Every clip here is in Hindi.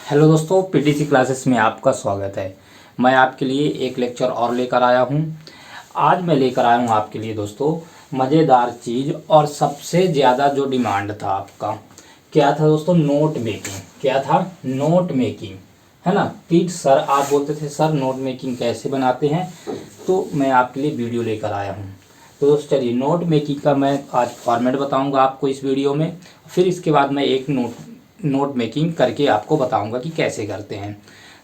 हेलो दोस्तों, पीटीसी क्लासेस में आपका स्वागत है। मैं आपके लिए एक लेक्चर और लेकर आया हूं। आज मैं लेकर आया हूं आपके लिए दोस्तों मज़ेदार चीज़ और सबसे ज़्यादा जो डिमांड था आपका क्या था दोस्तों, नोट मेकिंग। क्या था? नोट मेकिंग, है ना। कि सर आप बोलते थे सर नोट मेकिंग कैसे बनाते हैं, तो मैं आपके लिए वीडियो लेकर आया हूँ। तो दोस्तों चलिए, नोट मेकिंग का मैं आज फॉर्मेट बताऊंगा आपको इस वीडियो में। फिर इसके बाद मैं एक नोट मेकिंग करके आपको बताऊंगा कि कैसे करते हैं।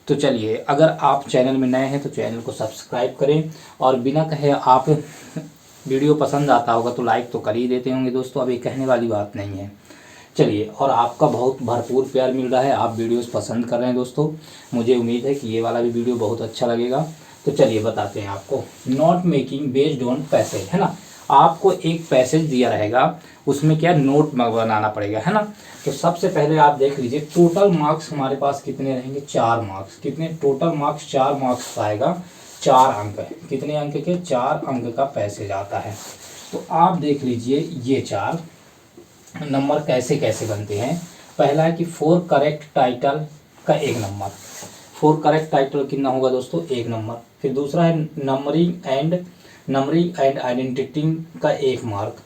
तो चलिए, अगर आप चैनल में नए हैं तो चैनल को सब्सक्राइब करें, और बिना कहे आप वीडियो पसंद आता होगा तो लाइक तो कर ही देते होंगे दोस्तों। अब ये कहने वाली बात नहीं है। चलिए, और आपका बहुत भरपूर प्यार मिल रहा है, आप वीडियोस पसंद कर रहे हैं दोस्तों। मुझे उम्मीद है कि ये वाला भी वीडियो बहुत अच्छा लगेगा। तो चलिए बताते हैं आपको। Note making based on passage, है ना। आपको एक पैसेज दिया रहेगा, उसमें क्या नोट बनाना पड़ेगा, है ना। तो सबसे पहले आप देख लीजिए, टोटल मार्क्स हमारे पास कितने रहेंगे? 4 मार्क्स। कितने टोटल मार्क्स? 4 मार्क्स का आएगा। 4 अंक। कितने अंक के? 4 अंक का पैसेज आता है। तो आप देख लीजिए, ये 4 नंबर कैसे कैसे बनते हैं। पहला है कि 4 करेक्ट टाइटल का 1 नंबर। 4 करेक्ट टाइटल कितना होगा दोस्तों? 1 नंबर। फिर दूसरा है नंबरिंग एंड आइडेंटिटी का 1 मार्क।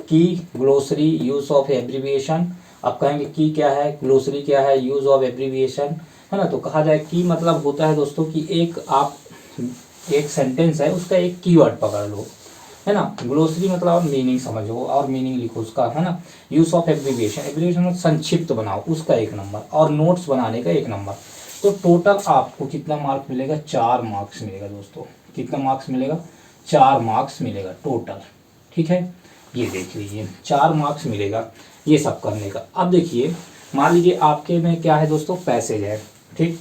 की ग्लोसरी यूज ऑफ एब्रीविएशन। आप कहेंगे की क्या है, ग्लोसरी क्या है, यूज ऑफ एब्रीविएशन, है ना। तो कहा जाए की मतलब होता है दोस्तों कि एक सेंटेंस है, उसका एक कीवर्ड पकड़ लो, है ना। ग्लोसरी मतलब मीनिंग समझो और मीनिंग लिखो उसका, है ना। यूज ऑफ एब्रीविएशन, एब्रीविएशन मतलब संक्षिप्त बनाओ, उसका 1 नंबर। और नोट्स बनाने का 1 नंबर। तो टोटल आपको कितना मार्क्स मिलेगा? 4 मार्क्स मिलेगा दोस्तों। कितना मार्क्स मिलेगा? 4 मार्क्स मिलेगा टोटल। ठीक है, ये देख लीजिए, 4 मार्क्स मिलेगा ये सब करने का। अब देखिए, मान लीजिए आपके में क्या है दोस्तों, पैसेज है। ठीक,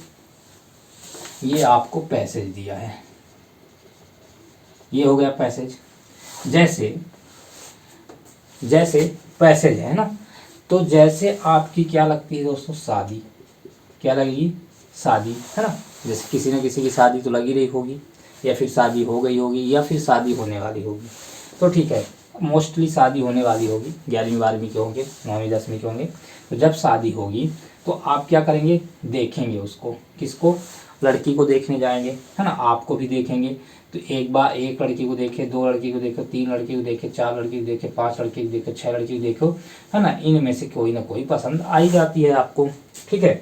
ये आपको पैसेज दिया है, ये हो गया पैसेज। जैसे जैसे पैसेज है ना, तो जैसे आपकी क्या लगती है दोस्तों, शादी। क्या लगेगी? शादी, है ना। जैसे किसी न किसी की शादी तो लगी रही होगी, या फिर शादी हो गई होगी, या फिर शादी होने वाली होगी। तो ठीक है, मोस्टली शादी होने वाली होगी। 11वीं 12वीं के होंगे, 9वीं 10वीं के होंगे। तो जब शादी होगी तो आप क्या करेंगे? देखेंगे उसको। किसको? लड़की को देखने जाएंगे, है ना। आपको भी देखेंगे। तो एक बार एक लड़की को देखे, 2 लड़की को देखो, 3 लड़की को देखे, 4 लड़की को देखे, 5 लड़की को देखे, 6 लड़की को देखो, है ना। इनमें से कोई ना कोई पसंद आई जाती है आपको। ठीक है,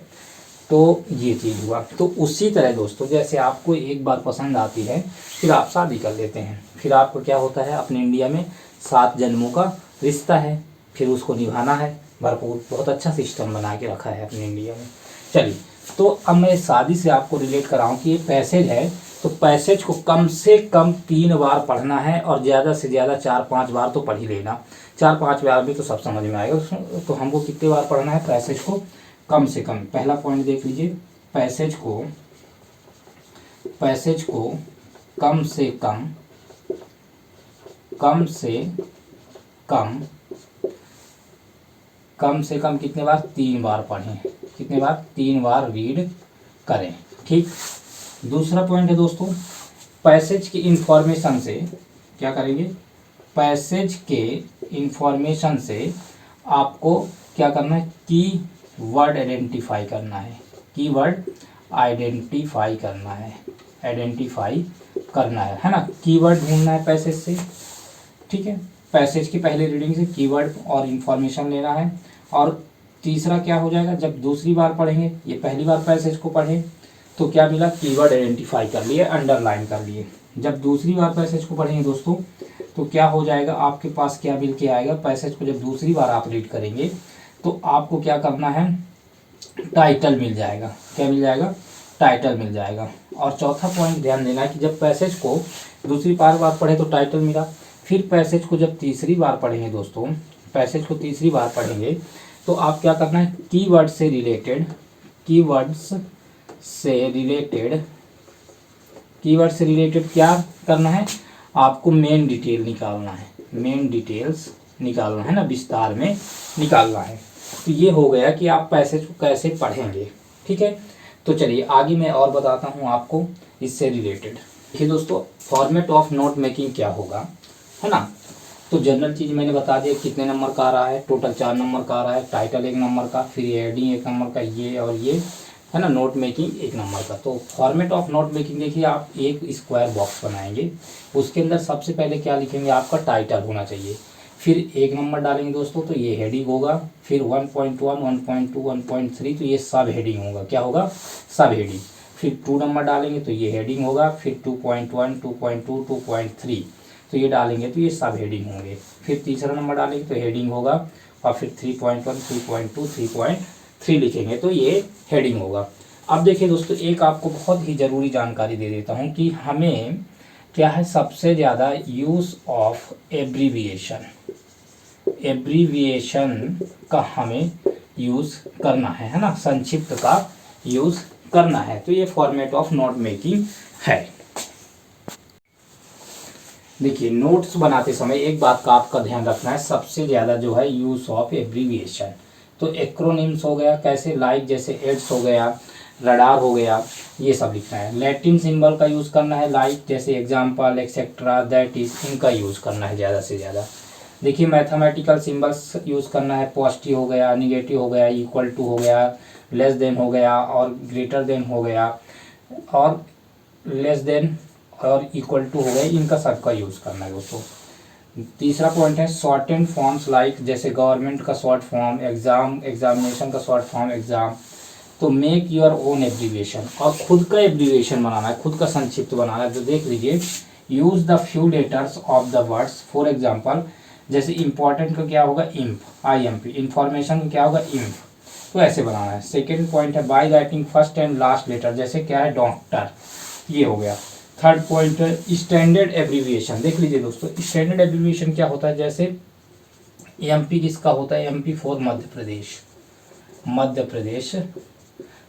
तो ये चीज़ हुआ। तो उसी तरह दोस्तों, जैसे आपको एक बार पसंद आती है, फिर आप शादी कर लेते हैं। फिर आपको क्या होता है, अपने इंडिया में 7 जन्मों का रिश्ता है, फिर उसको निभाना है भरपूर। बहुत अच्छा सिस्टम बना के रखा है अपने इंडिया में। चलिए, तो अब मैं शादी से आपको रिलेट कराऊँ कि ये पैसेज है, तो पैसेज को कम से कम 3 बार पढ़ना है, और ज़्यादा से ज़्यादा 4-5 बार तो पढ़ ही लेना। 4-5 बार भी तो सब समझ में आएगा। तो हमको कितने बार पढ़ना है पैसेज को? कम से कम। पहला पॉइंट देख लीजिए, पैसेज को कम से कम कितने बार? 3 बार पढ़ें। कितने बार? 3 बार रीड करें। ठीक। दूसरा पॉइंट है दोस्तों, पैसेज की इंफॉर्मेशन से क्या करेंगे? पैसेज के इंफॉर्मेशन से आपको क्या करना है? की वर्ड आइडेंटिफाई करना है। कीवर्ड आइडेंटिफाई करना है ना। कीवर्ड ढूंढना है पैसेज से। ठीक है, पैसेज की पहले रीडिंग से कीवर्ड और इंफॉर्मेशन लेना है। और तीसरा क्या हो जाएगा, जब दूसरी बार पढ़ेंगे, ये पहली बार पैसेज को पढ़े तो क्या मिला? कीवर्ड आइडेंटिफाई कर लिए, अंडरलाइन कर लिए। जब दूसरी बार पैसेज को पढ़ेंगे दोस्तों, तो क्या हो जाएगा आपके पास? क्या मिल के आएगा? पैसेज को जब दूसरी बार आप रीड करेंगे तो आपको क्या करना है? टाइटल मिल जाएगा। क्या मिल जाएगा? टाइटल मिल जाएगा। और चौथा पॉइंट ध्यान देना है कि जब पैसेज को दूसरी बार पढ़े तो टाइटल मिला, फिर पैसेज को जब तीसरी बार पढ़ेंगे दोस्तों, पैसेज को तीसरी बार पढ़ेंगे तो आप क्या करना है? कीवर्ड्स से रिलेटेड क्या करना है? आपको मेन डिटेल निकालना है। मेन डिटेल्स निकालना है ना, विस्तार में निकालना है। तो ये हो गया कि आप पैसेज को कैसे पढ़ेंगे। ठीक है, तो चलिए आगे मैं और बताता हूँ आपको इससे रिलेटेड। देखिए दोस्तों, फॉर्मेट ऑफ नोट मेकिंग क्या होगा, है ना। तो जनरल चीज़ मैंने बता दिया, कितने नंबर का आ रहा है, टोटल 4 नंबर का आ रहा है, टाइटल 1 नंबर का, फिर हेडिंग 1 नंबर का, ये और ये, है ना, नोट मेकिंग 1 नंबर का। तो फॉर्मेट ऑफ नोट मेकिंग देखिए, आप एक स्क्वायर बॉक्स बनाएंगे, उसके अंदर सबसे पहले क्या लिखेंगे, आपका टाइटल होना चाहिए, फिर 1 नंबर डालेंगे दोस्तों तो ये हेडिंग होगा, फिर 1.1, 1.2, 1.3 तो ये सब हेडिंग होगा, क्या होगा, सब हेडिंग। फिर 2 नंबर डालेंगे तो ये हेडिंग होगा, फिर 2.1, 2.2, 2.3 तो ये डालेंगे तो ये सब हेडिंग होंगे। फिर तीसरा नंबर डालेंगे तो हेडिंग होगा, और फिर 3.1, 3.2, 3.3 लिखेंगे तो ये हेडिंग होगा। अब देखिए दोस्तों, एक आपको बहुत ही ज़रूरी जानकारी दे देता हूँ कि हमें क्या है, सबसे ज़्यादा यूज़ ऑफ एब्रीविएशन, एब्रीविएशन का हमें यूज़ करना है ना, संक्षिप्त का यूज़ करना है। तो ये फॉर्मेट ऑफ नोट मेकिंग है। देखिए, नोट्स बनाते समय एक बात का आपका ध्यान रखना है, सबसे ज़्यादा जो है यूज़ ऑफ एब्रीविएशन। तो एक्रोनिम्स हो गया, कैसे, लाइक जैसे एड्स हो गया, रडार हो गया, ये सब लिखना है। लैटिन सिंबल का यूज़ करना है, लाइक जैसे एग्जाम्पल, एक्सेट्रा, दैट इज, इनका यूज़ करना है ज़्यादा से ज़्यादा। देखिए, मैथमेटिकल सिंबल्स यूज़ करना है, पॉजिटिव हो गया, निगेटिव हो गया, इक्वल टू हो गया, लेस देन हो गया, और ग्रेटर देन हो गया, और लेस देन और इक्वल टू हो गए, इनका सबका यूज़ करना है दोस्तों। तीसरा पॉइंट है शॉर्ट एंड फॉर्म्स, लाइक जैसे गवर्नमेंट का शॉर्ट फॉर्म, एग्जाम, एग्जामिनेशन का शॉर्ट फॉर्म, एग्जाम। तो मेक योर ओन एब्रीविएशन, और खुद का एब्रीविएशन बनाना है, खुद का संक्षिप्त बनाना है। तो देख लीजिए, use the few letters of the words, for example जैसे इंपॉर्टेंट का क्या होगा, इम्प, IMP, इंफॉर्मेशन का क्या होगा, इम्प। तो ऐसे बनाना है। सेकेंड पॉइंट है by writing first and last letter, जैसे क्या है, डॉक्टर, ये हो गया। थर्ड पॉइंट है स्टैंडर्ड एब्रीविएशन। देख लीजिए दोस्तों, स्टैंडर्ड एब्रीविएशन क्या होता है, जैसे MP किसका होता है, MP फॉर मध्य प्रदेश, मध्य प्रदेश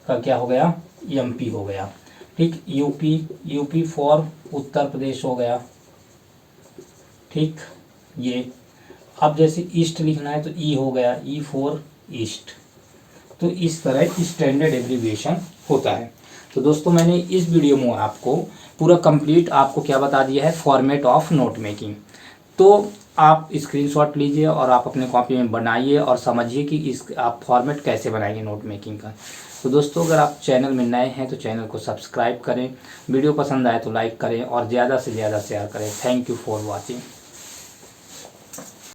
का क्या हो गया, MP हो गया। ठीक, यूपी फॉर उत्तर प्रदेश हो गया। ठीक, ये अब जैसे ईस्ट लिखना है तो E हो गया, E फॉर ईस्ट। तो इस तरह स्टैंडर्ड एब्रीविएशन होता है। तो दोस्तों, मैंने इस वीडियो में आपको पूरा कंप्लीट आपको क्या बता दिया है, फॉर्मेट ऑफ नोट मेकिंग। तो आप स्क्रीनशॉट लीजिए और आप अपने कॉपी में बनाइए और समझिए कि इस आप फॉर्मेट कैसे बनाएंगे नोट मेकिंग का। तो दोस्तों, अगर आप चैनल में नए हैं तो चैनल को सब्सक्राइब करें, वीडियो पसंद आए तो लाइक करें और ज़्यादा से ज़्यादा शेयर करें। Thank you for watching.